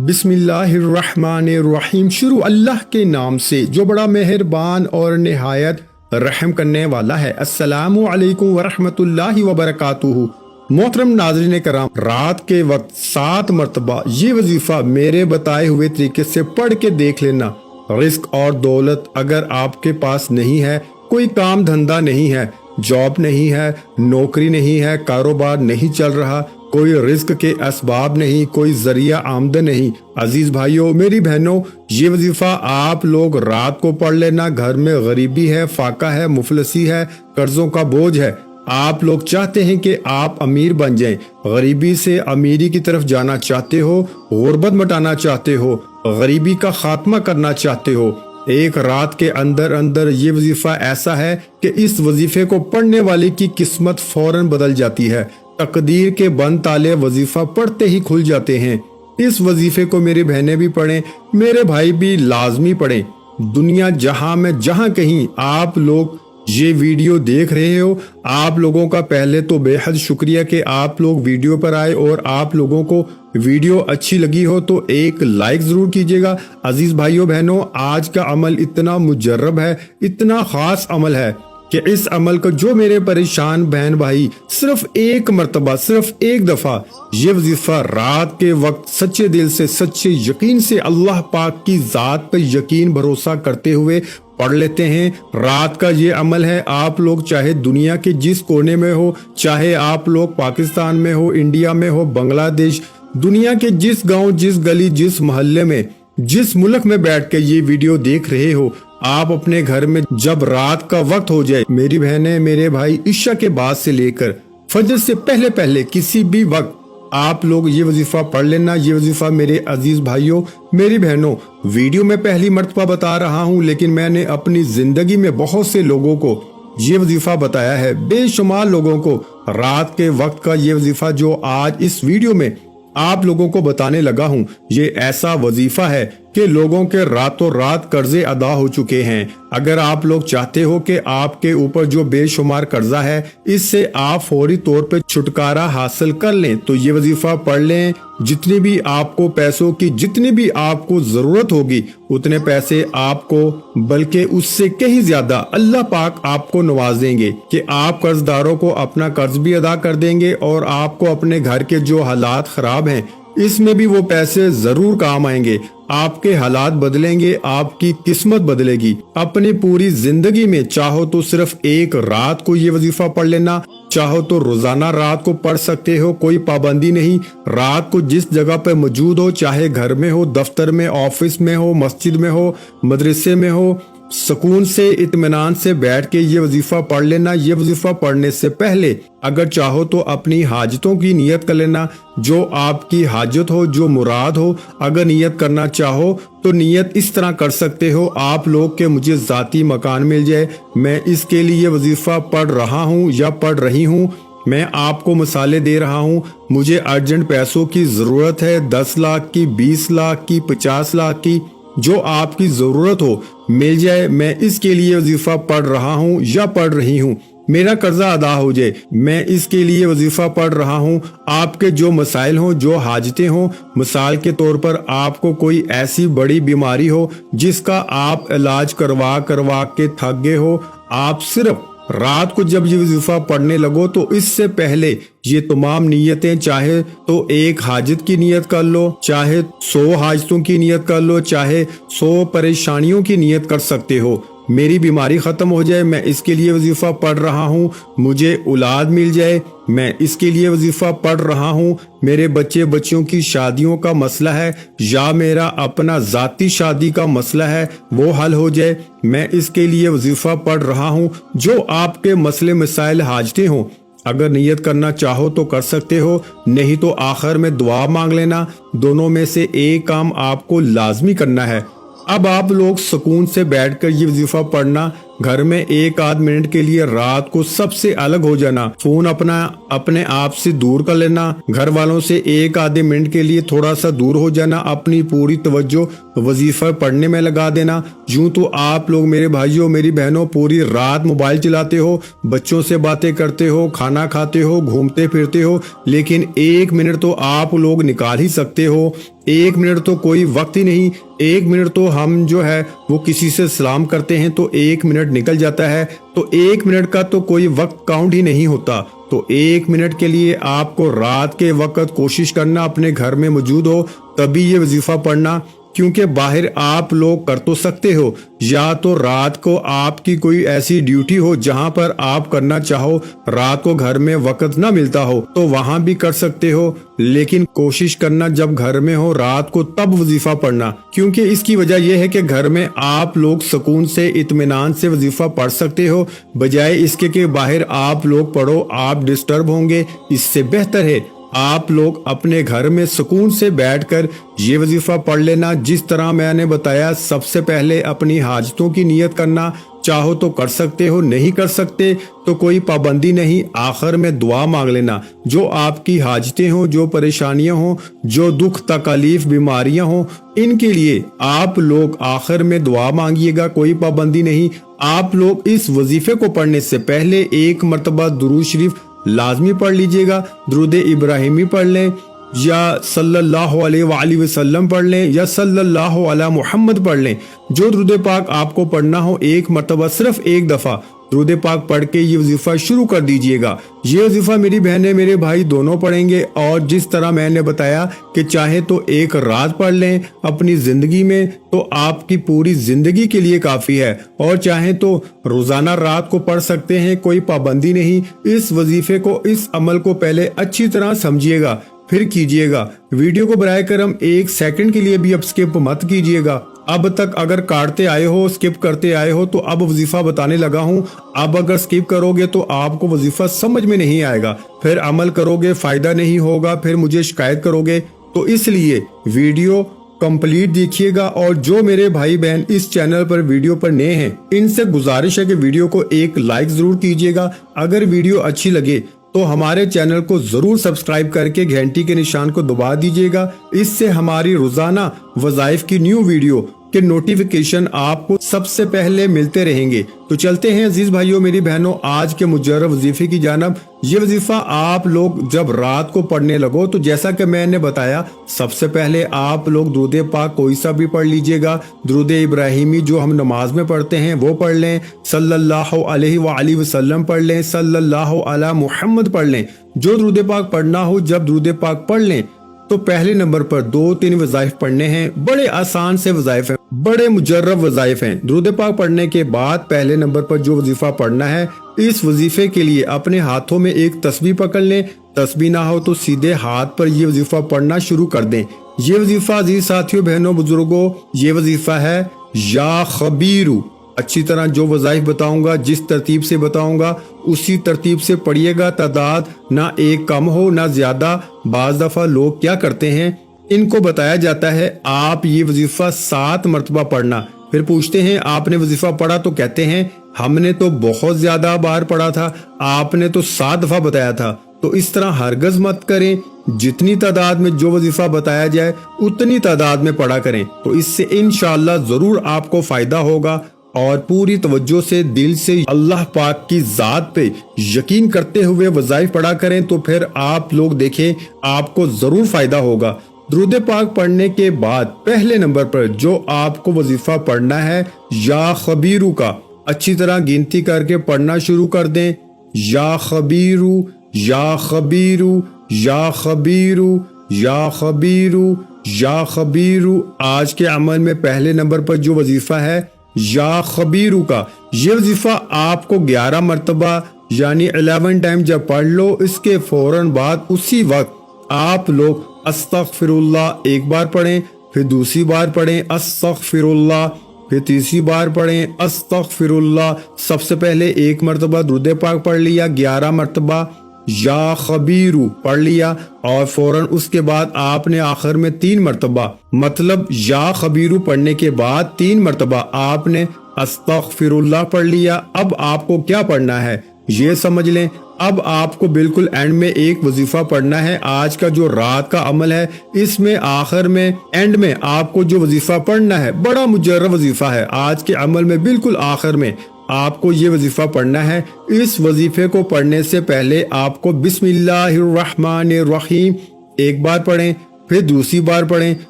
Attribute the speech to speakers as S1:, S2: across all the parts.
S1: बिस्मिल्लाहिर्रहमानिर्रहीम। शुरू अल्लाह के नाम से जो बड़ा मेहरबान और निहायत रहम करने वाला है। अस्सलामु अलैकुम वरहमतुल्लाहि वबरकातुहू। मोहतरम नाज़रीन कराम, रात के वक्त 7 मरतबा ये वजीफा मेरे बताए हुए तरीके से पढ़ के देख लेना। रिस्क और दौलत अगर आपके पास नहीं है, कोई काम धंधा नहीं है, जॉब नहीं है, नौकरी नहीं है, कारोबार नहीं चल रहा, कोई रिस्क के असबाब नहीं, कोई जरिया आमदन नहीं, अजीज भाइयों मेरी बहनों, ये वजीफा आप लोग रात को पढ़ लेना। घर में गरीबी है, फाका है, मुफलसी है, कर्जों का बोझ है, आप लोग चाहते हैं कि आप अमीर बन जाएं, गरीबी से अमीरी की तरफ जाना चाहते हो, गुर्बत मिटाना चाहते हो, गरीबी का खात्मा करना चाहते हो, एक रात के अंदर अंदर ये वजीफा ऐसा है कि इस वजीफे को पढ़ने वाले की किस्मत फौरन बदल जाती है। तकदीर के बंद ताले वजीफा पढ़ते ही खुल जाते हैं। इस वजीफे को मेरी बहनें भी पढ़ें, मेरे भाई भी लाजमी पढ़ें। दुनिया जहां में जहां कहीं आप लोग ये वीडियो देख रहे हो, आप लोगों का पहले तो बेहद शुक्रिया कि आप लोग वीडियो पर आए, और आप लोगों को वीडियो अच्छी लगी हो तो एक लाइक जरूर कीजिएगा। अजीज भाइयों बहनों, आज का अमल इतना मुजर्रब है, इतना खास अमल है कि इस अमल को जो मेरे परेशान बहन भाई सिर्फ एक मर्तबा, सिर्फ एक दफा ये वजीफा रात के वक्त सच्चे दिल से, सच्चे यकीन से, अल्लाह पाक की जात पर यकीन भरोसा करते हुए पढ़ लेते हैं। रात का ये अमल है, आप लोग चाहे दुनिया के जिस कोने में हो, चाहे आप लोग पाकिस्तान में हो, इंडिया में हो, बांग्लादेश, दुनिया के जिस गांव, जिस गली, जिस मोहल्ले में, जिस मुल्क में बैठ के ये वीडियो देख रहे हो, आप अपने घर में जब रात का वक्त हो जाए, मेरी बहनें मेरे भाई, इशा के बाद से लेकर फजर से पहले पहले किसी भी वक्त आप लोग ये वजीफा पढ़ लेना। ये वजीफा मेरे अजीज भाइयों मेरी बहनों, वीडियो में पहली मर्तबा बता रहा हूँ, लेकिन मैंने अपनी जिंदगी में बहुत से लोगों को ये वजीफा बताया है, बेशुमार लोगों को। रात के वक्त का ये वजीफा जो आज इस वीडियो में आप लोगों को बताने लगा हूँ, ये ऐसा वजीफा है कि लोगों के रातों रात कर्जे अदा हो चुके हैं। अगर आप लोग चाहते हो कि आपके ऊपर जो बेशुमार कर्जा है इससे आप फौरी तौर पे छुटकारा हासिल कर लें, तो ये वजीफा पढ़ लें। जितनी भी आपको पैसों की, जितनी भी आपको जरूरत होगी, उतने पैसे आपको, बल्कि उससे कहीं ज्यादा अल्लाह पाक आपको नवाजेंगे कि आप कर्जदारों को अपना कर्ज भी अदा कर देंगे, और आपको अपने घर के जो हालात खराब हैं इसमें भी वो पैसे जरूर काम आएंगे। आपके हालात बदलेंगे, आपकी किस्मत बदलेगी। अपनी पूरी जिंदगी में चाहो तो सिर्फ एक रात को ये वजीफा पढ़ लेना, चाहो तो रोजाना रात को पढ़ सकते हो, कोई पाबंदी नहीं। रात को जिस जगह पे मौजूद हो, चाहे घर में हो, दफ्तर में, ऑफिस में हो, मस्जिद में हो, मदरसे में हो, सुकून से, इत्मीनान से बैठ के ये वजीफा पढ़ लेना। ये वजीफा पढ़ने से पहले अगर चाहो तो अपनी हाजतों की नियत कर लेना, जो आपकी हाजत हो, जो मुराद हो। अगर नियत करना चाहो तो नियत इस तरह कर सकते हो, आप लोग के मुझे जाती मकान मिल जाए, मैं इसके लिए वजीफा पढ़ रहा हूँ या पढ़ रही हूँ, मैं आपको मिसालें दे रहा हूँ। मुझे अर्जेंट पैसों की जरूरत है, 10 लाख की, 20 लाख की, 50 लाख की, जो आपकी जरूरत हो मिल जाए, मैं इसके लिए वजीफा पढ़ रहा हूँ या पढ़ रही हूँ। मेरा कर्जा अदा हो जाए, मैं इसके लिए वजीफा पढ़ रहा हूँ। आपके जो मसाइल हो, जो हाजतें हो, मिसाल के तौर पर आपको कोई ऐसी बड़ी बीमारी हो जिसका आप इलाज करवा करवा के थक गए हो, आप सिर्फ रात को जब ये वजीफा पढ़ने लगो तो इससे पहले ये तमाम नियतें, चाहे तो एक हाजत की नियत कर लो, चाहे 100 हाजतों की नियत कर लो, चाहे 100 परेशानियों की नियत कर सकते हो। मेरी बीमारी खत्म हो जाए, मैं इसके लिए वजीफा पढ़ रहा हूँ। मुझे औलाद मिल जाए, मैं इसके लिए वजीफा पढ़ रहा हूँ। मेरे बच्चे बच्चियों की शादियों का मसला है, या मेरा अपना जाती शादी का मसला है, वो हल हो जाए, मैं इसके लिए वजीफा पढ़ रहा हूँ। जो आपके मसले मसाइल हाजते हों, अगर नियत करना चाहो तो कर सकते हो, नहीं तो आखिर में दुआ मांग लेना। दोनों में से एक काम आपको लाजमी करना है। अब आप लोग सुकून से बैठकर ये वजीफा पढ़ना, گھر میں ایک آدھ منٹ کے لیے رات کو سب سے الگ ہو جانا، فون اپنے آپ سے دور کر لینا، گھر والوں سے ایک آدھے منٹ کے لیے تھوڑا سا دور ہو جانا، اپنی پوری توجہ وظیفہ پڑھنے میں لگا دینا۔ یوں تو آپ لوگ میرے بھائیوں میری بہنوں پوری رات موبائل چلاتے ہو، بچوں سے باتیں کرتے ہو، کھانا کھاتے ہو، گھومتے پھرتے ہو، لیکن ایک منٹ تو آپ لوگ نکال ہی سکتے ہو۔ ایک منٹ تو کوئی وقت ہی نہیں، ایک منٹ تو ہم جو ہے وہ کسی سے سلام کرتے ہیں تو ایک منٹ نکل جاتا ہے، تو ایک منٹ کا تو کوئی وقت کاؤنٹ ہی نہیں ہوتا۔ تو ایک منٹ کے لیے آپ کو رات کے وقت کوشش کرنا اپنے گھر میں موجود ہو تبھی یہ وظیفہ پڑھنا، کیونکہ باہر آپ لوگ کر تو سکتے ہو، یا تو رات کو آپ کی کوئی ایسی ڈیوٹی ہو جہاں پر آپ کرنا چاہو، رات کو گھر میں وقت نہ ملتا ہو تو وہاں بھی کر سکتے ہو، لیکن کوشش کرنا جب گھر میں ہو رات کو تب وظیفہ پڑھنا، کیونکہ اس کی وجہ یہ ہے کہ گھر میں آپ لوگ سکون سے اطمینان سے وظیفہ پڑھ سکتے ہو، بجائے اس کے کہ باہر آپ لوگ پڑھو آپ ڈسٹرب ہوں گے۔ اس سے بہتر ہے آپ لوگ اپنے گھر میں سکون سے بیٹھ کر یہ وظیفہ پڑھ لینا، جس طرح میں نے بتایا۔ سب سے پہلے اپنی حاجتوں کی نیت کرنا، چاہو تو کر سکتے ہو، نہیں کر سکتے تو کوئی پابندی نہیں، آخر میں دعا مانگ لینا۔ جو آپ کی حاجتیں ہوں، جو پریشانیاں ہوں، جو دکھ تکالیف بیماریاں ہوں، ان کے لیے آپ لوگ آخر میں دعا مانگیے گا، کوئی پابندی نہیں۔ آپ لوگ اس وظیفے کو پڑھنے سے پہلے ایک مرتبہ درود شریف لازمی پڑھ لیجئے گا، درود ابراہیمی پڑھ لیں، یا صلی اللہ علیہ وآلہ وسلم پڑھ لیں، یا صلی اللہ علی محمد پڑھ لیں۔ جو درود پاک آپ کو پڑھنا ہو ایک مرتبہ صرف ایک دفعہ درود پاک پڑھ کے یہ وظیفہ شروع کر دیجئے گا۔ یہ وظیفہ میری بہنیں میرے بھائی دونوں پڑھیں گے، اور جس طرح میں نے بتایا کہ چاہے تو ایک رات پڑھ لیں اپنی زندگی میں تو آپ کی پوری زندگی کے لیے کافی ہے، اور چاہیں تو روزانہ رات کو پڑھ سکتے ہیں، کوئی پابندی نہیں۔ اس وظیفے کو، اس عمل کو پہلے اچھی طرح سمجھیے گا پھر کیجئے گا۔ ویڈیو کو برائے کرم ایک سیکنڈ کے لیے بھی اب سکپ مت کیجئے گا۔ اب تک اگر کاٹتے آئے ہو، سکپ کرتے آئے ہو تو اب وظیفہ بتانے لگا ہوں، اب اگر سکپ کرو گے تو آپ کو وظیفہ سمجھ میں نہیں آئے گا، پھر عمل کرو گے فائدہ نہیں ہوگا، پھر مجھے شکایت کرو گے۔ تو اس لیے ویڈیو کمپلیٹ دیکھیے گا، اور جو میرے بھائی بہن اس چینل پر ویڈیو پر نئے ہیں ان سے گزارش ہے کہ ویڈیو کو ایک لائک ضرور کیجیے گا۔ اگر ویڈیو اچھی لگے تو ہمارے چینل کو ضرور سبسکرائب کر کے گھنٹی کے نشان کو دبا دیجیے گا، اس سے ہماری روزانہ وظائف کی نیو ویڈیو کے نوٹیفیکیشن آپ کو سب سے پہلے ملتے رہیں گے۔ تو چلتے ہیں عزیز بھائیوں میری بہنوں آج کے مجرب وظیفے کی جانب۔ یہ وظیفہ آپ لوگ جب رات کو پڑھنے لگو تو جیسا کہ میں نے بتایا، سب سے پہلے آپ لوگ درود پاک کوئی سا بھی پڑھ لیجئے گا، درود ابراہیمی جو ہم نماز میں پڑھتے ہیں وہ پڑھ لیں، صلی اللہ علیہ وآلہ وسلم پڑھ لیں، صلی اللہ علی محمد پڑھ لیں۔ جو درود پاک پڑھنا ہو جب درود پاک پڑھ لیں تو پہلے نمبر پر 2-3 وظائف پڑھنے ہیں، بڑے آسان سے وظائف ہیں، بڑے مجرب وظائف ہیں۔ درود پاک پڑھنے کے بعد پہلے نمبر پر جو وظیفہ پڑھنا ہے، اس وظیفے کے لیے اپنے ہاتھوں میں ایک تسبیح پکڑ لیں، تسبیح نہ ہو تو سیدھے ہاتھ پر یہ وظیفہ پڑھنا شروع کر دیں۔ یہ وظیفہ عزیز ساتھیوں بہنوں بزرگوں، یہ وظیفہ ہے یا خبیرو۔ اچھی طرح جو وظائف بتاؤں گا، جس ترتیب سے بتاؤں گا اسی ترتیب سے پڑھیے گا، تعداد نہ ایک کم ہو نہ زیادہ۔ بعض دفعہ لوگ کیا کرتے ہیں، ان کو بتایا جاتا ہے آپ یہ وظیفہ 7 مرتبہ پڑھنا، پھر پوچھتے ہیں آپ نے وظیفہ پڑھا تو کہتے ہیں ہم نے تو بہت زیادہ بار پڑھا تھا، آپ نے تو 7 دفعہ بتایا تھا۔ تو اس طرح ہرگز مت کریں، جتنی تعداد میں جو وظیفہ بتایا جائے اتنی تعداد میں پڑھا کریں، تو اس سے انشاءاللہ ضرور آپ کو فائدہ ہوگا، اور پوری توجہ سے دل سے اللہ پاک کی ذات پہ یقین کرتے ہوئے وظائف پڑھا کریں، تو پھر آپ لوگ دیکھیں آپ کو ضرور فائدہ ہوگا۔ درود پاک پڑھنے کے بعد پہلے نمبر پر جو آپ کو وظیفہ پڑھنا ہے یا خبیرو کا، اچھی طرح گنتی کر کے پڑھنا شروع کر دیں۔ یا خبیرو، یا خبیرو، یا خبیرو، یا خبیرو، یا خبیرو۔ آج کے عمل میں پہلے نمبر پر جو وظیفہ ہے یا خبیرو کا، یہ وظیفہ آپ کو 11 مرتبہ یعنی 11 ٹائم جب پڑھ لو، اس کے فوراً بعد اسی وقت آپ لوگ استغفر اللہ ایک بار پڑھیں، پھر دوسری بار پڑھیں استغفر اللہ، پھر تیسری بار پڑھیں استغفر اللہ۔ سب سے پہلے ایک مرتبہ درود پاک پڑھ لیا، 11 مرتبہ یا خبیرو پڑھ لیا، اور فوراً اس کے بعد آپ نے آخر میں 3 مرتبہ، مطلب یا خبیرو پڑھنے کے بعد 3 مرتبہ آپ نے अस्तगफिरुल्लाह पढ़ लिया। अब आपको क्या पढ़ना है ये समझ लें। अब आपको बिल्कुल एंड में एक वजीफा पढ़ना है। आज का जो रात का अमल है इसमें आखिर में एंड में आपको जो वजीफा पढ़ना है बड़ा मुजर्रब वजीफा है। आज के अमल में बिल्कुल आखिर में आपको ये वजीफा पढ़ना है। इस वजीफे को पढ़ने से पहले आपको बिस्मिल्लाहिर्रहमानिर्रहीम एक बार पढ़ें, फिर दूसरी बार पढ़ें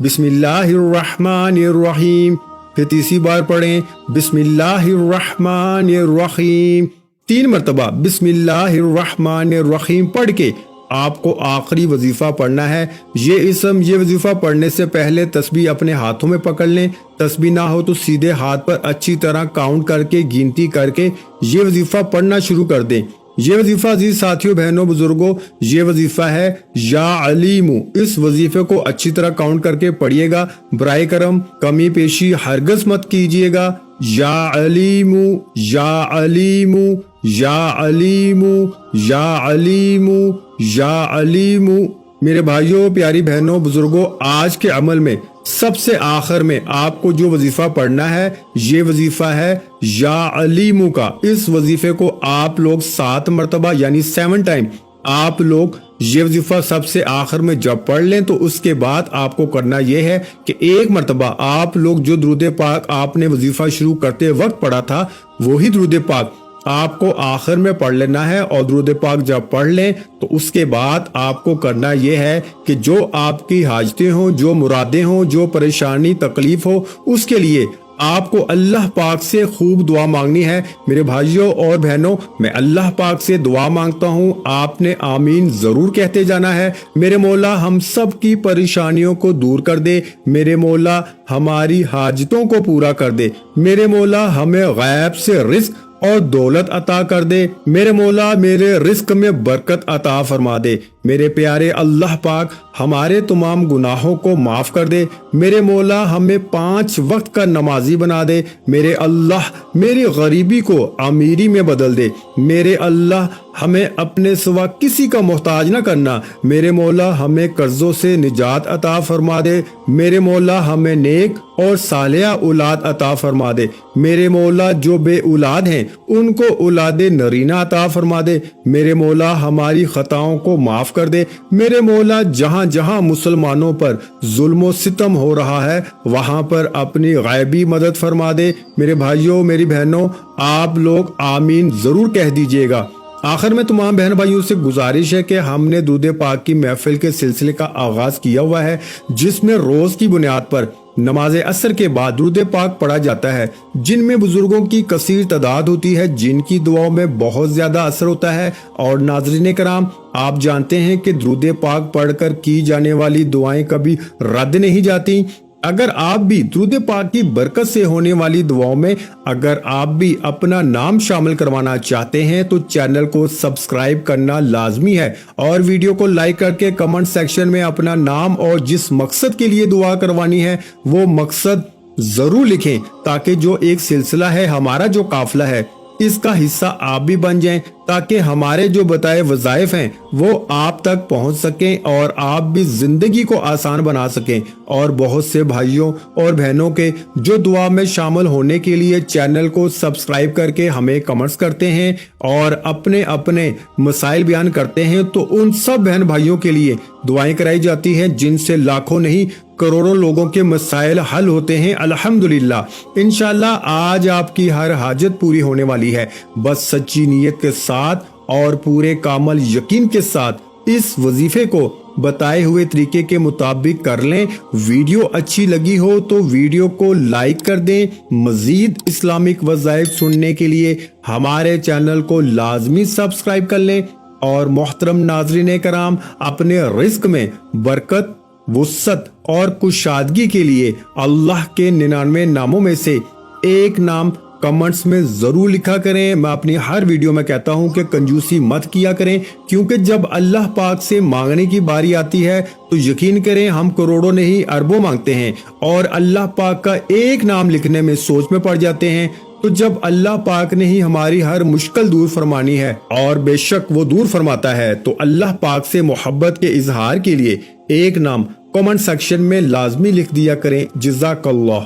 S1: बिस्मिल्लाहिर्रहमानिर्रहीम, फिर तीसरी बार पढ़ें बिस्मिल्लाहिर्रहमानिर्रहीम, 3 मरतबा बिस्मिल्लाहिर्रहमानिर्रहीम पढ़ के आपको आखिरी वजीफा पढ़ना है। ये वजीफा पढ़ने से पहले तस्बीह अपने हाथों में पकड़ लें। तस्बीह ना हो तो सीधे हाथ पर अच्छी तरह काउंट करके गिनती करके ये वजीफा पढ़ना शुरू कर दें। ये वजीफा अजीज साथियों, बहनों, बुजुर्गों, ये वजीफा है या अलीमु। इस वजीफे को अच्छी तरह काउंट करके पढ़िएगा। बराए करम कमी पेशी हरगज मत कीजिएगा। या अलीमु, या अलीमु, या अलीमु, या अलीमु, या अलीमु। मेरे भाइयों, प्यारी बहनों, बुजुर्गों, आज के अमल में सबसे आखिर में आपको जो वजीफा पढ़ना है ये वजीफा है या अलीमु का। इस वजीफे को आप लोग 7 मरतबा यानी 7 टाइम आप लोग ये वजीफा सबसे आखिर में जब पढ़ लें तो उसके बाद आपको करना यह है कि 1 मरतबा आप लोग जो दुरूद पाक आपने वजीफा शुरू करते वक्त पढ़ा था वही दुरूद पाक आपको आखिर में पढ़ लेना है। और दुरूद पाक जब पढ़ लें तो उसके बाद आपको करना यह है कि जो आपकी हाजतें हों, जो मुरादें हों, जो परेशानी तकलीफ हो, उसके लिए आपको अल्लाह पाक से खूब दुआ मांगनी है। मेरे भाइयों और बहनों, मैं अल्लाह पाक से दुआ मांगता हूँ, आपने आमीन जरूर कहते जाना है। मेरे मौला हम सब की परेशानियों को दूर कर दे। मेरे मौला हमारी हाजतों को पूरा कर दे। मेरे मौला हमें गैब से रिज़्क और दौलत अता कर दे। मेरे मौला मेरे रिस्क में बरकत अता फरमा दे। मेरे प्यारे अल्लाह पाक हमारे तमाम गुनाहों को माफ कर दे। मेरे मौला हमें 5 वक्त का नमाजी बना दे। मेरे अल्लाह मेरी गरीबी को अमीरी में बदल दे। मेरे अल्लाह हमें अपने सिवा किसी का मोहताज न करना। मेरे मौला हमें कर्जों से निजात अता फरमा दे। मेरे मौला हमें नेक और सालिया औलाद अता फरमा दे। मेरे मौला जो बे औलाद हैं उनको औलाद नरीना अता फरमा दे। मेरे मौला हमारी खताओं को माफ कर दे। मेरे मौला जहां जहां मुसलमानों पर जुल्म सितम हो रहा है वहां पर अपनी गैबी मदद फरमा दे। मेरे भाइयों, मेरी बहनों, आप लोग आमीन जरूर कह दीजिएगा। आखिर में तमाम बहन भाइयों से गुजारिश है कि हमने दूध पाक की महफिल के सिलसिले का आगाज किया हुआ है जिसमें रोज की बुनियाद पर नमाज असर के बाद दुरूद पाक पढ़ा जाता है, जिनमें बुजुर्गों की कसीर तादाद होती है, जिनकी दुआओं में बहुत ज्यादा असर होता है। और नाज़रीन कराम, आप जानते हैं कि दुरूद पाक पढ़कर की जाने वाली दुआएं कभी रद्द नहीं जाती। अगर आप भी दुरूद पाक की बरकत से होने वाली दुआओं में अगर आप भी अपना नाम शामिल करवाना चाहते हैं तो चैनल को सब्सक्राइब करना लाजमी है और वीडियो को लाइक करके कमेंट सेक्शन में अपना नाम और जिस मकसद के लिए दुआ करवानी है वो मकसद जरूर लिखें, ताकि जो एक सिलसिला है, हमारा जो काफिला है, इसका हिस्सा आप भी बन जाएं, ताकि हमारे जो बताए वज़ाइफ हैं वो आप तक पहुंच सकें और आप भी जिंदगी को आसान बना सकें। और बहुत से भाइयों और बहनों के जो दुआ में शामिल होने के लिए चैनल को सब्सक्राइब करके हमें कमेंट्स करते हैं और अपने अपने मसाइल बयान करते हैं, तो उन सब बहन भाइयों के लिए दुआएं कराई जाती हैं जिनसे लाखों नहीं करोड़ों लोगों के मसाइल हल होते हैं। अल्हम्दुलिल्लाह, इंशाल्लाह आज आपकी हर हाजत पूरी होने वाली है। बस सच्ची नीयत के साथ और पूरे कामल यकीन के साथ इस वजीफे को बताए हुए तरीके के मुताबिक कर लें। वीडियो अच्छी लगी हो तो वीडियो को लाइक कर दें। मजीद इस्लामिक वज़ाइफ सुनने के लिए हमारे चैनल को लाजमी सब्सक्राइब कर लें। और मोहतरम नाज़रीन कराम, अपने रिस्क में बरकत, वुसअत और कुशादगी के लिए अल्लाह के 99 नामों में से एक नाम कमेंट्स में जरूर लिखा करें। मैं अपनी हर वीडियो में कहता हूं कि कंजूसी मत किया करें, क्योंकि जब अल्लाह पाक से मांगने की बारी आती है तो यकीन करें हम करोड़ों नहीं अरबों मांगते हैं और अल्लाह पाक का एक नाम लिखने में सोच में पड़ जाते हैं। तो जब अल्लाह पाक ने ही हमारी हर मुश्किल दूर फरमानी है, और बेशक वो दूर फरमाता है, तो अल्लाह पाक से मोहब्बत के इजहार के लिए एक नाम कमेंट सेक्शन में लाजमी लिख दिया करें। जज़ाकल्लाह।